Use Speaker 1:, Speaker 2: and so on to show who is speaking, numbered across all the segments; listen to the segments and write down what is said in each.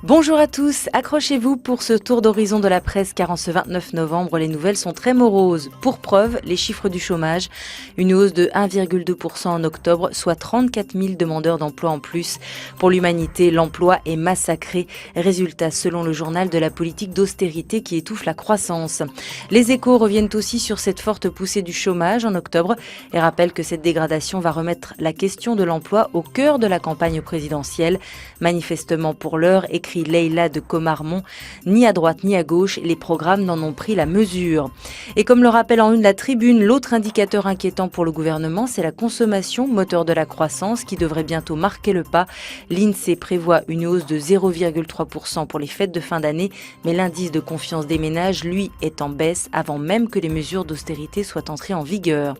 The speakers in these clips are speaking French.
Speaker 1: Bonjour à tous, accrochez-vous pour ce tour d'horizon de la presse car en ce 29 novembre, les nouvelles sont très moroses. Pour preuve, les chiffres du chômage, une hausse de 1,2% en octobre, soit 34 000 demandeurs d'emploi en plus. Pour l'humanité, l'emploi est massacré. Résultat selon le journal de la politique d'austérité qui étouffe la croissance. Les Échos reviennent aussi sur cette forte poussée du chômage en octobre et rappellent que cette dégradation va remettre la question de l'emploi au cœur de la campagne présidentielle. Manifestement pour l'heure, écrit Leïla de Comarmont, ni à droite ni à gauche, les programmes n'en ont pris la mesure. Et comme le rappelle en une la Tribune, l'autre indicateur inquiétant pour le gouvernement, c'est la consommation, moteur de la croissance, qui devrait bientôt marquer le pas. L'INSEE prévoit une hausse de 0,3% pour les fêtes de fin d'année, mais l'indice de confiance des ménages, lui, est en baisse avant même que les mesures d'austérité soient entrées en vigueur.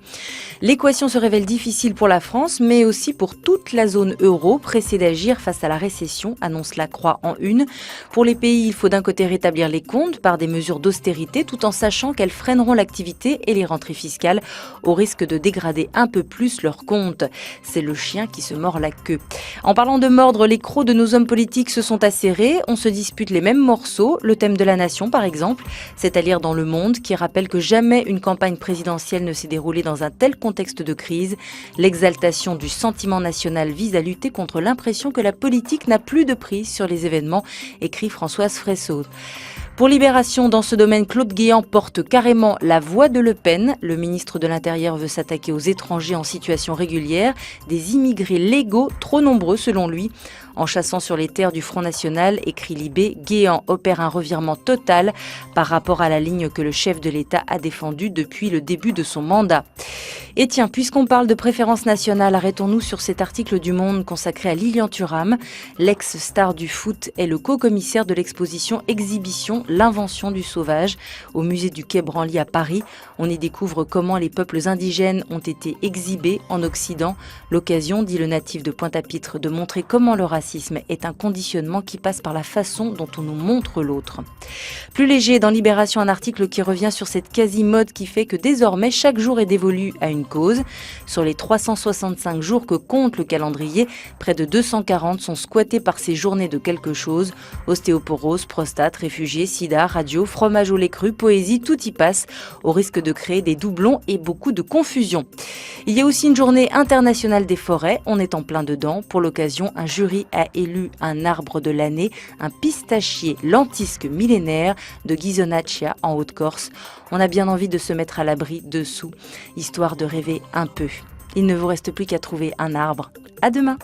Speaker 1: L'équation se révèle difficile pour la France, mais aussi pour toute la zone euro, pressée d'agir face à la récession, annonce la Croix en une. Pour les pays, il faut d'un côté rétablir les comptes par des mesures d'austérité tout en sachant qu'elles freineront l'activité et les rentrées fiscales au risque de dégrader un peu plus leurs comptes. C'est le chien qui se mord la queue. En parlant de mordre, les crocs de nos hommes politiques se sont acérés. On se dispute les mêmes morceaux. Le thème de la nation, par exemple, c'est à lire dans Le Monde, qui rappelle que jamais une campagne présidentielle ne s'est déroulée dans un tel contexte de crise. L'exaltation du sentiment national vise à lutter contre l'impression que la politique n'a plus de prise sur les événements, écrit Françoise Fressaud. Pour Libération, dans ce domaine, Claude Guéant porte carrément la voix de Le Pen. Le ministre de l'Intérieur veut s'attaquer aux étrangers en situation régulière, des immigrés légaux trop nombreux selon lui. En chassant sur les terres du Front National, écrit Libé, Guéant opère un revirement total par rapport à la ligne que le chef de l'État a défendue depuis le début de son mandat. Et tiens, puisqu'on parle de préférence nationale, arrêtons-nous sur cet article du Monde consacré à Lilian Thuram. L'ex-star du foot est le co-commissaire de l'exposition Exhibition L'invention du sauvage au musée du Quai Branly à Paris. On y découvre comment les peuples indigènes ont été exhibés en Occident. L'occasion, dit le natif de Pointe-à-Pitre, de montrer comment le racisme est un conditionnement qui passe par la façon dont on nous montre l'autre. Plus léger, dans Libération, un article qui revient sur cette quasi-mode qui fait que désormais chaque jour est dévolu à une cause. Sur les 365 jours que compte le calendrier, près de 240 sont squattés par ces journées de quelque chose. Ostéoporose, prostate, réfugiés, sida, radio, fromage au lait cru, poésie, tout y passe, au risque de créer des doublons et beaucoup de confusion. Il y a aussi une journée internationale des forêts, on est en plein dedans. Pour l'occasion, un jury a élu un arbre de l'année, un pistachier lentisque millénaire de Ghisonaccia en Haute-Corse. On a bien envie de se mettre à l'abri dessous, histoire de rêver un peu. Il ne vous reste plus qu'à trouver un arbre. À demain!